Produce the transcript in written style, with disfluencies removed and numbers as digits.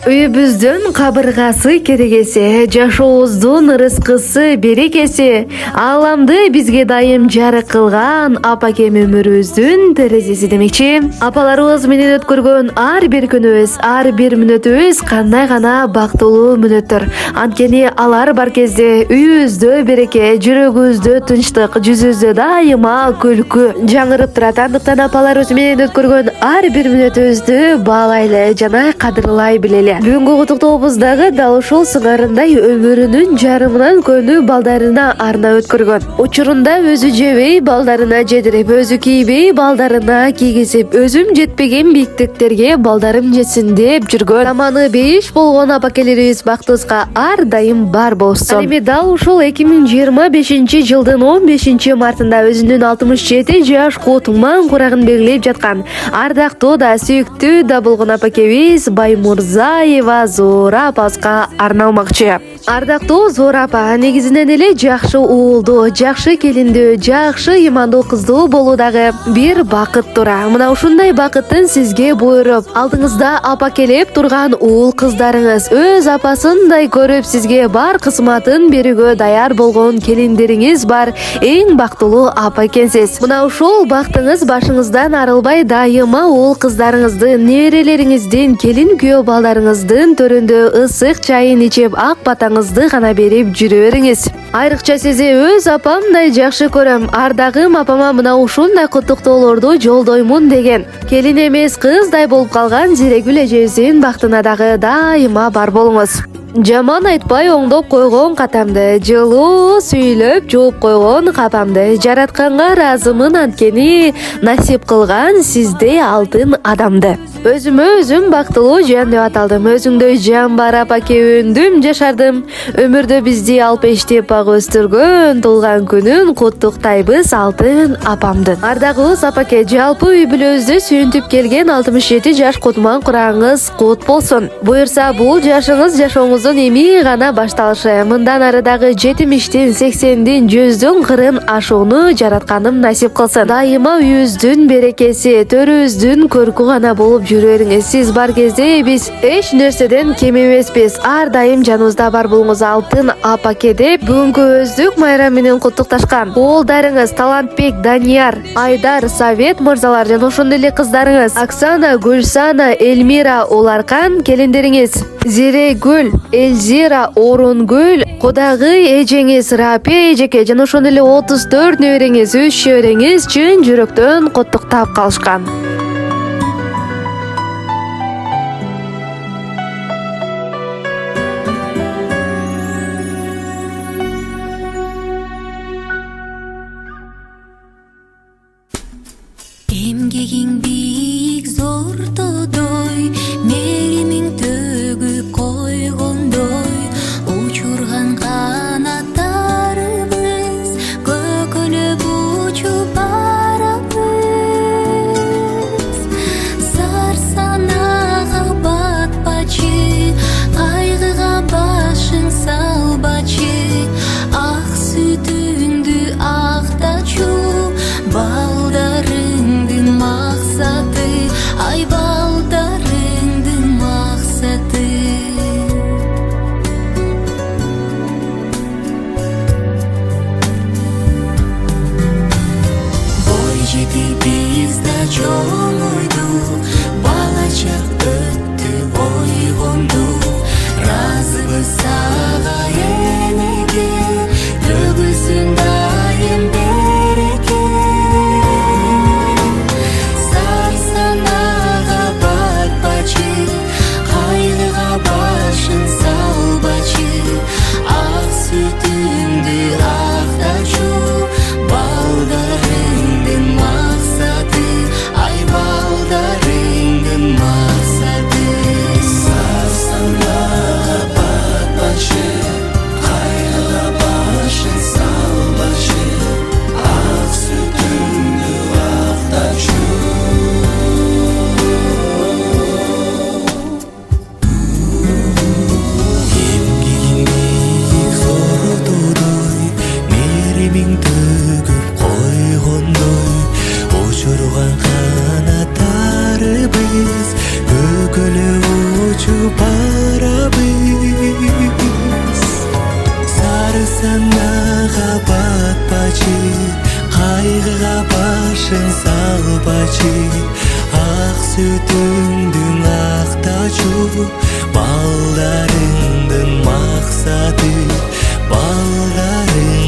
Үйүбүздүн кабыргасы керегеси, жашообуздун рызкысы берекеси, ааламды бизге дайым жарык кылган апакем өмүрүбүздүн терезеси демекчи. Апаларыбыз менен өткөргөн ар бир күнүбүз, ар бир мүнөтүбүз кандай гана бактылуу мүнөттөр. Анткени алар бар кезде үйүбүздө береке, жүрөгүбүздө тынчтык, жүзүбүздө дайыма күлкү жаңырып турат. Андыктан апаларыбыз менен өткөргөн ар бир мүнөтүбүздү баалайлы жана кадырлай билели. Бүгүнкү куттуктообуздагы дал ушул сыңарындай өмүрүнүн жарымынан көбүнү балдарына арнап өткөргөн. Учурунда өзү жебей балдарына жедирип, өзү кийбей балдарына кийгизип, өзүм жетпеген бийиктиктерге балдарым жетсин деп жүргөн. Заманы бейиш болгон апакелерибиз бактыбызга ар дайым бар болсун. Ал эми дал ушул 2025-жылдын 15-мартында өзүнүн 67 жаш кутман курагын белгилеп жаткан ардактуу да сүйүктүү да болгон апакебиз Баймурзаева Зуура апабызга арналмакчы. Ардактуу Зуура апа, негизинен эле жакшы уулдуу, жакшы келиндүү, жакшы имандуу кыздуу болуу дагы бир бакыт тура. Мына ушундай бакыттын сизге буйруп, алдыңызда апакелеп турган уул кыздарыңыз, өз апасындай көрүп сизге бар кызматын берүүгө даяр болгон келиндериңиз бар эң бактылуу апа экенсиз. Мына ушул бактыңыз башыңыздан арылбай дайыма уул кыздарыңыздын, неберелериңиздин, келин күйөө балдарыңыздын төрүндө ысык чайын ичип, ак батаңызды гана берип жүрө бериңиз. Айрыкча сизди өз апамдай жакшы көрөм. Ардагым апама мына ушундай куттуктоолорду жолдоймун деген келин эмес кыздай болуп калган Зирегүл эжебиздин бактына дагы дайыма бар болуңуз. Жаман айтпай оңдоп койгон катамды, жылуу сүйлөп жууп койгон капамды жаратканга ыраазымын, анткени насип кылган сиздей алтын адамды. Өзүмө өзүм бактылуу жан деп аталдым, өзүңдөй жан бар апаке өндүм жашардым. Өмүрдө бизди алып эштеп бак өстүргөн туулган күнүн куттуктайбыз алтын апамдын. Ардагыбыз апаке, жалпы үй бүлөбүздү сүйүнтүп келген 67 жаш кутман курагыңыз кут болсун. Буюрса бул жашыңыз жашооңуздун эми гана башталышы. Мындан ары дагы 70-тин, 80-дин, 100-дүн кырын ашууну жаратканым насип кылсын. Дайыма үйүбүздүн берекеси, төрүбүздүн көркү гана болуп жүрө бериңиз. Сиз бар кезде биз эч нерседен кем эмеспиз. Ар дайым жаныбызда бар болуңуз алтын апаке деп бүгүнкү өздүк майрам менен куттукташкан уулдарыңыз Талантбек, Данияр, Айдар, Совет мырзалар жана ошондой эле кыздарыңыз Оксана, Гүлсана, Эльмира, Уларкан, келиндериңиз Зирегүл, Эльзира, Орунгүл, кудагый эжеңиз Рапия эжеке жана ошондой эле 34 небереңиз, 3 шөбөрөңүз чын жүрөктөн куттуктап калышкан. Эмгегиң бийик зор тодой, меримиң төгүп койгондой, учурган канаттарыбыз көкөлөп учуп барабыз. башын салпачы, ақ сүтүңдүң актачу, балдарыңдын максаты балдарың